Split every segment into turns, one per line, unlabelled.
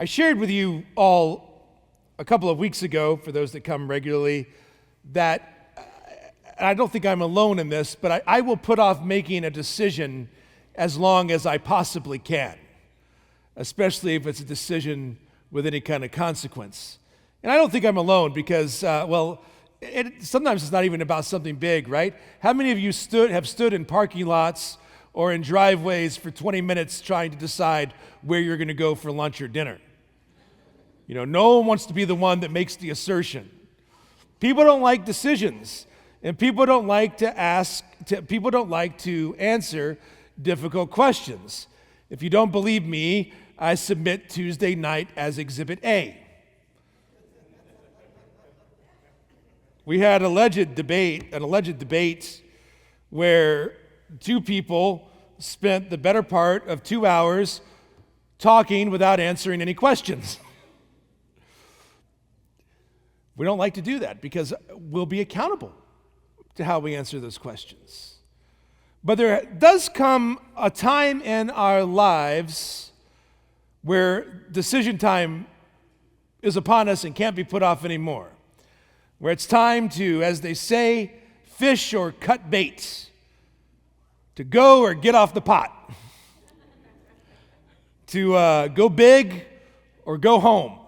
I shared with you all a couple of weeks ago, for those that come regularly, that I don't think I'm alone in this, but I will put off making a decision as long as I possibly can, especially if it's a decision with any kind of consequence. And I don't think I'm alone because, sometimes it's not even about something big, right? How many of you have stood in parking lots or in driveways for 20 minutes trying to decide where you're going to go for lunch or dinner? You know, no one wants to be the one that makes the assertion. People don't like decisions, and people don't like to answer difficult questions. If you don't believe me, I submit Tuesday night as Exhibit A. We had an alleged debate where two people spent the better part of 2 hours talking without answering any questions. We don't like to do that because we'll be accountable to how we answer those questions. But there does come a time in our lives where decision time is upon us and can't be put off anymore. Where it's time to, as they say, fish or cut bait, to go or get off the pot, to go big or go home,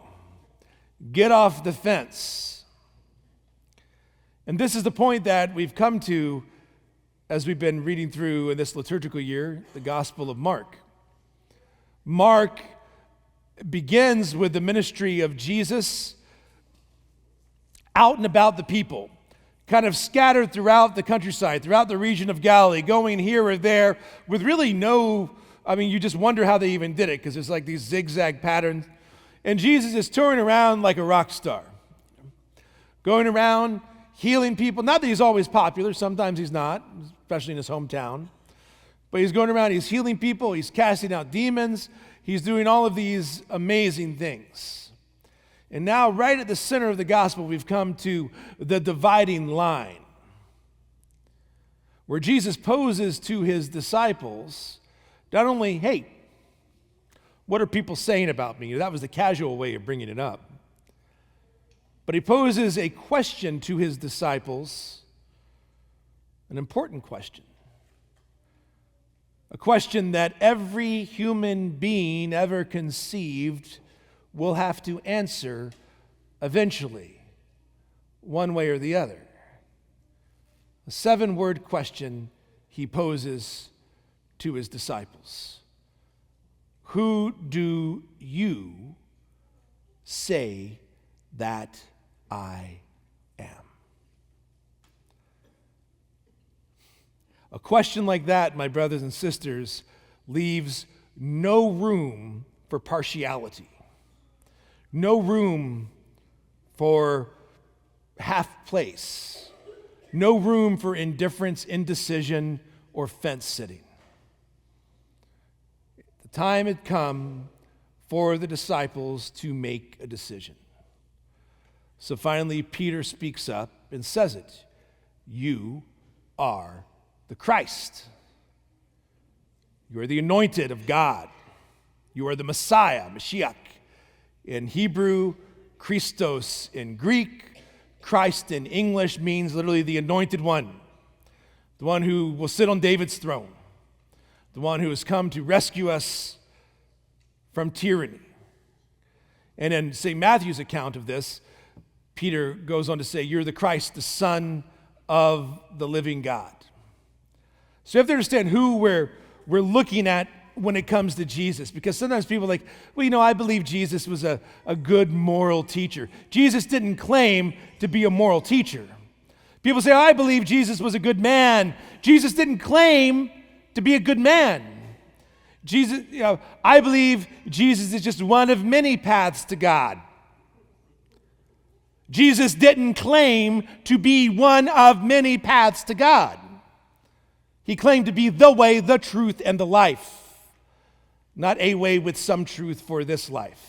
get off the fence. And this is the point that we've come to as we've been reading through in this liturgical year, the Gospel of Mark. Mark begins with the ministry of Jesus out and about the people, kind of scattered throughout the countryside, throughout the region of Galilee, going here or there with really you just wonder how they even did it because it's like these zigzag patterns. And Jesus is touring around like a rock star, going around healing people. Not that he's always popular, sometimes he's not, especially in his hometown. But he's going around, he's healing people, he's casting out demons, he's doing all of these amazing things. And now, right at the center of the gospel, we've come to the dividing line, where Jesus poses to his disciples, not only, hey, what are people saying about me? That was the casual way of bringing it up. But he poses a question to his disciples, an important question. A question that every human being ever conceived will have to answer eventually, one way or the other. A 7-word question he poses to his disciples. Who do you say that I am? A question like that, my brothers and sisters, leaves no room for partiality, no room for half place, no room for indifference, indecision, or fence sitting. The time had come for the disciples to make a decision. So finally, Peter speaks up and says it. You are the Christ. You are the anointed of God. You are the Messiah, Mashiach. In Hebrew, Christos in Greek, Christ in English means literally the anointed one, the one who will sit on David's throne, the one who has come to rescue us from tyranny. And in St. Matthew's account of this, Peter goes on to say, you're the Christ, the Son of the living God. So you have to understand who we're looking at when it comes to Jesus, because sometimes people are like, well, I believe Jesus was a good moral teacher. Jesus didn't claim to be a moral teacher. People say, I believe Jesus was a good man. Jesus didn't claim to be a good man. I believe Jesus is just one of many paths to God. Jesus didn't claim to be one of many paths to God. He claimed to be the way, the truth, and the life. Not a way with some truth for this life.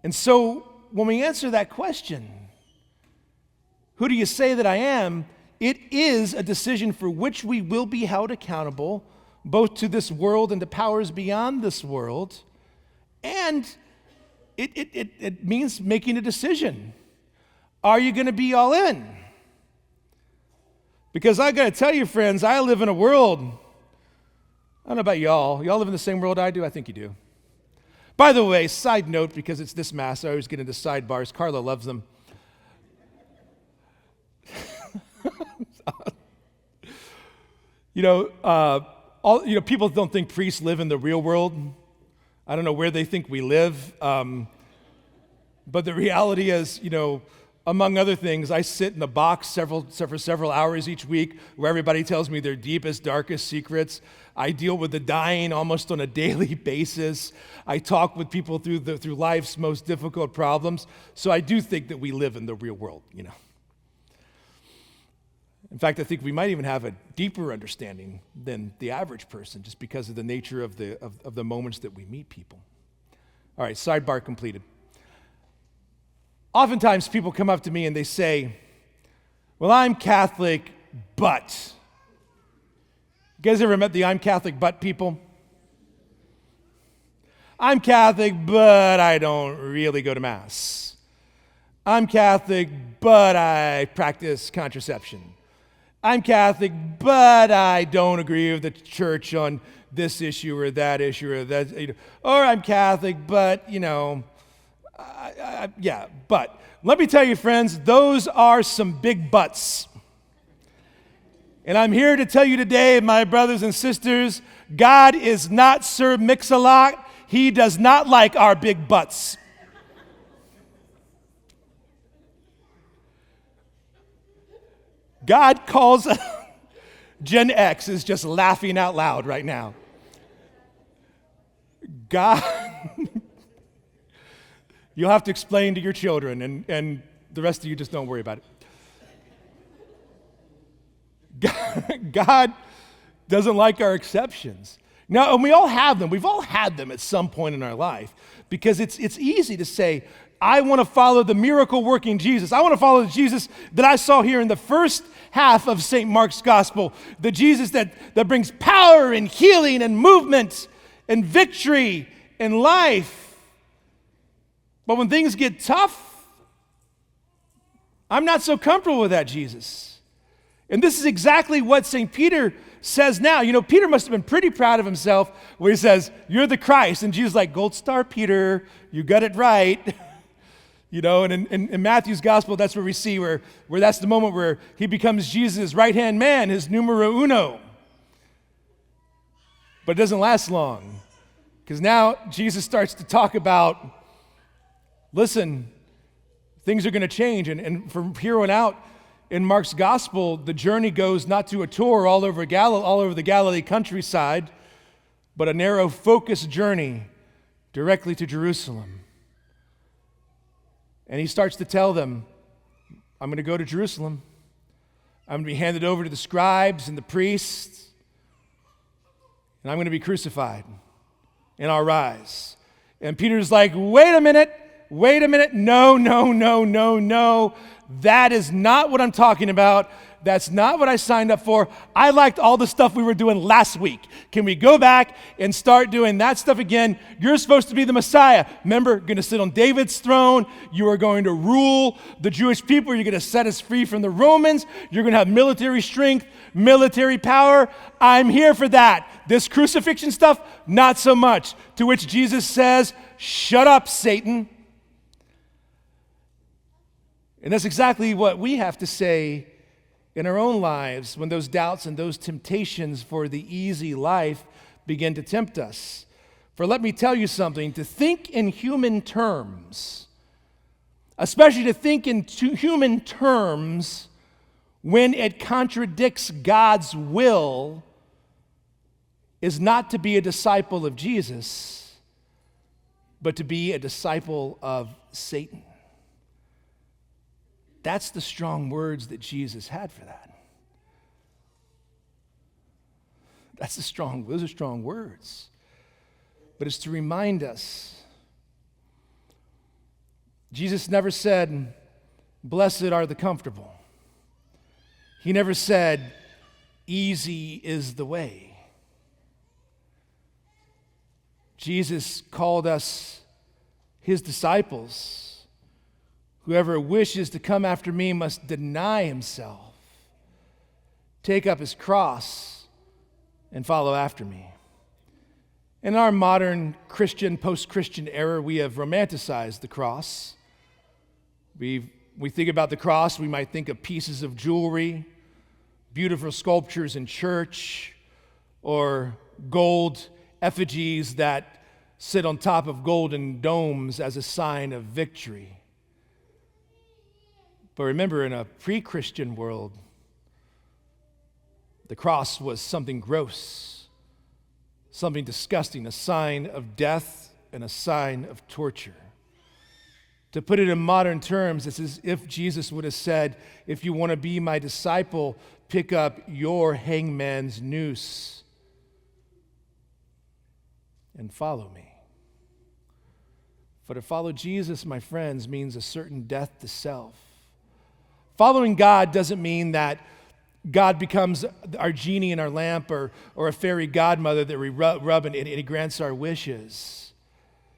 And so when we answer that question, who do you say that I am? It is a decision for which we will be held accountable both to this world and to powers beyond this world. And it means making a decision. Are you going to be all in? Because I got to tell you, friends, I live in a world, I don't know about y'all. Y'all live in the same world I do? I think you do. By the way, side note, because it's this Mass, I always get into sidebars. Carla loves them. People don't think priests live in the real world. I don't know where they think we live. But the reality is, among other things, I sit in a box for several hours each week where everybody tells me their deepest, darkest secrets. I deal with the dying almost on a daily basis. I talk with people through life's most difficult problems. So I do think that we live in the real world, In fact, I think we might even have a deeper understanding than the average person just because of the nature of the moments that we meet people. All right, sidebar completed. Oftentimes people come up to me and they say, well, I'm Catholic, but. You guys ever met the I'm Catholic, but people? I'm Catholic, but I don't really go to Mass. I'm Catholic, but I practice contraception. I'm Catholic, but I don't agree with the church on this issue or that issue or that. Or I'm Catholic, but, but. Let me tell you, friends, those are some big buts. And I'm here to tell you today, my brothers and sisters, God is not Sir Mix-a-Lot. He does not like our big butts. God calls, Gen X is just laughing out loud right now. God, you'll have to explain to your children, and the rest of you just don't worry about it. God doesn't like our exceptions. Now, and we all have them. We've all had them at some point in our life because it's easy to say, I want to follow the miracle-working Jesus. I want to follow the Jesus that I saw here in the first half of St. Mark's Gospel, the Jesus that brings power and healing and movement and victory and life. But when things get tough, I'm not so comfortable with that Jesus. And this is exactly what St. Peter says now. Peter must have been pretty proud of himself where he says, you're the Christ. And Jesus is like, gold star, Peter, you got it right. And in Matthew's gospel, that's where we see where that's the moment where he becomes Jesus' right-hand man, his numero uno. But it doesn't last long because now Jesus starts to talk about, listen, things are going to change. And from here on out in Mark's gospel, the journey goes not to a tour all over the Galilee countryside, but a narrow, focused journey directly to Jerusalem. And he starts to tell them, I'm going to go to Jerusalem. I'm going to be handed over to the scribes and the priests. And I'm going to be crucified. And I'll rise. And Peter's like, wait a minute. No. That is not what I'm talking about. That's not what I signed up for. I liked all the stuff we were doing last week. Can we go back and start doing that stuff again? You're supposed to be the Messiah. Remember, you're going to sit on David's throne. You are going to rule the Jewish people. You're going to set us free from the Romans. You're going to have military strength, military power. I'm here for that. This crucifixion stuff, not so much. To which Jesus says, shut up, Satan. And that's exactly what we have to say in our own lives when those doubts and those temptations for the easy life begin to tempt us. For let me tell you something, to think in human terms, especially to think in human terms when it contradicts God's will, is not to be a disciple of Jesus, but to be a disciple of Satan. That's the strong words that Jesus had for that. Those are strong words. But it's to remind us. Jesus never said, blessed are the comfortable. He never said, easy is the way. Jesus called us his disciples. Whoever wishes to come after me must deny himself, take up his cross, and follow after me. In our modern Christian, post-Christian era, we have romanticized the cross. We think about the cross, we might think of pieces of jewelry, beautiful sculptures in church, or gold effigies that sit on top of golden domes as a sign of victory. But remember, in a pre-Christian world, the cross was something gross, something disgusting, a sign of death and a sign of torture. To put it in modern terms, it's as if Jesus would have said, if you want to be my disciple, pick up your hangman's noose and follow me. For to follow Jesus, my friends, means a certain death to self. Following God doesn't mean that God becomes our genie in our lamp or a fairy godmother that we rub and he grants our wishes.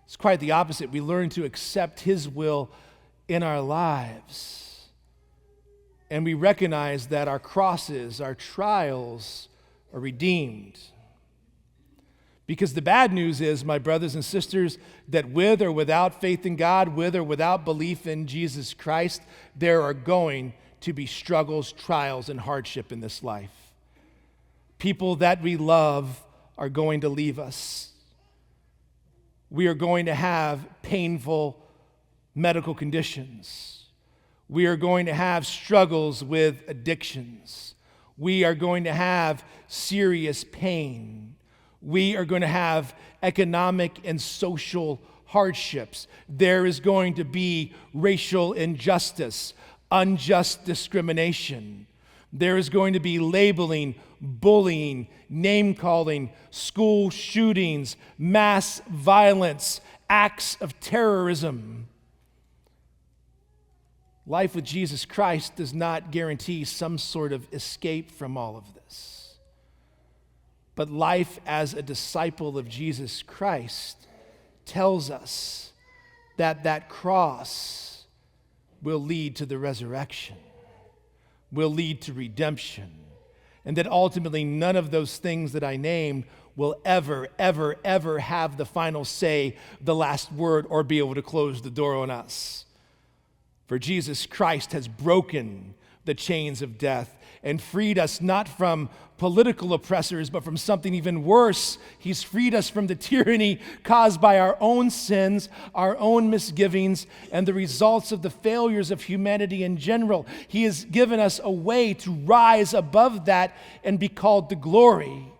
It's quite the opposite. We learn to accept his will in our lives. And we recognize that our crosses, our trials are redeemed. Because the bad news is, my brothers and sisters, that with or without faith in God, with or without belief in Jesus Christ, there are going to be struggles, trials, and hardship in this life. People that we love are going to leave us. We are going to have painful medical conditions. We are going to have struggles with addictions. We are going to have serious pain. We are going to have economic and social hardships. There is going to be racial injustice, unjust discrimination. There is going to be labeling, bullying, name-calling, school shootings, mass violence, acts of terrorism. Life with Jesus Christ does not guarantee some sort of escape from all of this. But life as a disciple of Jesus Christ tells us that that cross will lead to the resurrection, will lead to redemption, and that ultimately none of those things that I named will ever, ever, ever have the final say, the last word, or be able to close the door on us. For Jesus Christ has broken the chains of death and freed us not from political oppressors, but from something even worse. He's freed us from the tyranny caused by our own sins, our own misgivings, and the results of the failures of humanity in general. He has given us a way to rise above that and be called to glory.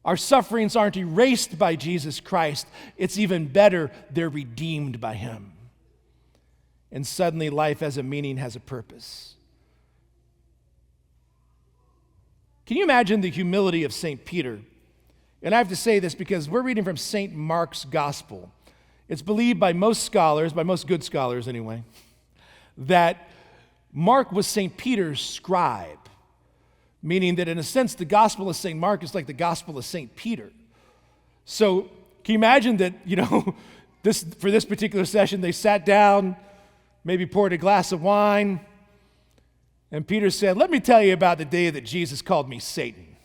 Our sufferings aren't erased by Jesus Christ. It's even better, they're redeemed by him. And suddenly life has a meaning, has a purpose. Can you imagine the humility of St. Peter? And I have to say this because we're reading from St. Mark's Gospel. It's believed by most scholars, by most good scholars anyway, that Mark was St. Peter's scribe, meaning that in a sense the Gospel of St. Mark is like the Gospel of St. Peter. So can you imagine that, for this particular session, they sat down, maybe poured a glass of wine, and Peter said, let me tell you about the day that Jesus called me Satan.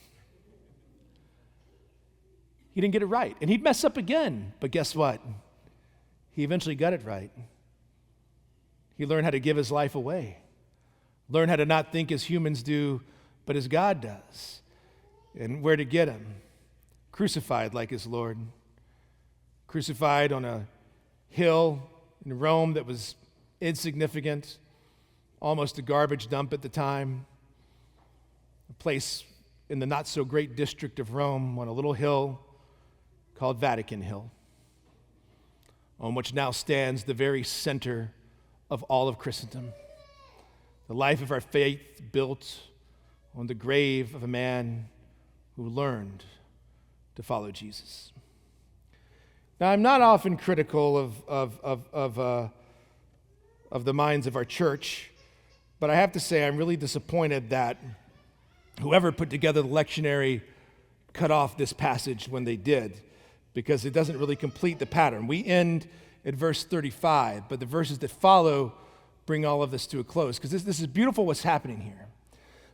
He didn't get it right. And he'd mess up again. But guess what? He eventually got it right. He learned how to give his life away. Learned how to not think as humans do, but as God does. And where to get him? Crucified like his Lord. Crucified on a hill in Rome that was insignificant, almost a garbage dump at the time, a place in the not-so-great district of Rome on a little hill called Vatican Hill, on which now stands the very center of all of Christendom. The life of our faith built on the grave of a man who learned to follow Jesus. Now, I'm not often critical of the minds of our church, but I have to say I'm really disappointed that whoever put together the lectionary cut off this passage when they did, because it doesn't really complete the pattern. We end at verse 35, but the verses that follow bring all of this to a close, because this is beautiful what's happening here.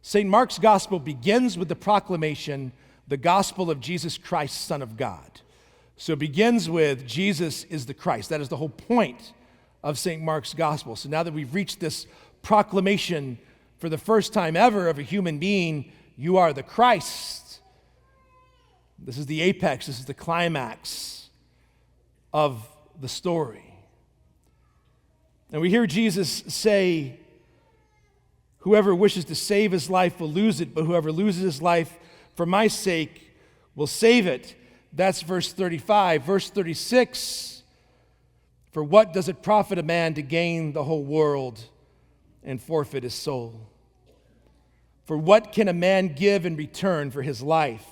St. Mark's gospel begins with the proclamation, the gospel of Jesus Christ, Son of God. So it begins with Jesus is the Christ. That is the whole point of St. Mark's gospel. So now that we've reached this proclamation for the first time ever of a human being, you are the Christ. This is the apex, this is the climax of the story. And we hear Jesus say, whoever wishes to save his life will lose it, but whoever loses his life for my sake will save it. That's verse 35. Verse 36, for what does it profit a man to gain the whole world and forfeit his soul? For what can a man give in return for his life?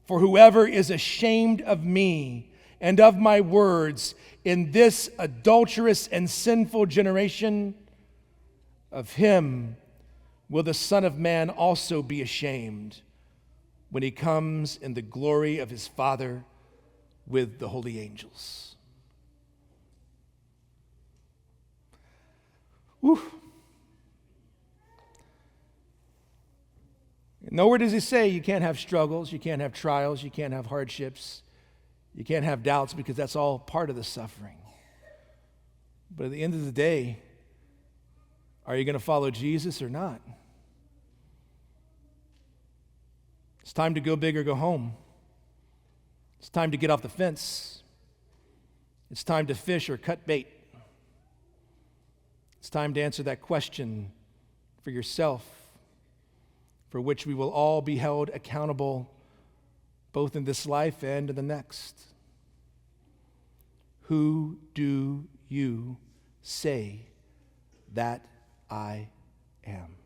For whoever is ashamed of me and of my words in this adulterous and sinful generation, of him will the Son of Man also be ashamed when he comes in the glory of his Father with the holy angels. Whew. Nowhere does he say you can't have struggles, you can't have trials, you can't have hardships, you can't have doubts, because that's all part of the suffering. But at the end of the day, are you going to follow Jesus or not? It's time to go big or go home. It's time to get off the fence. It's time to fish or cut bait. It's time to answer that question for yourself, for which we will all be held accountable both in this life and in the next. Who do you say that I am?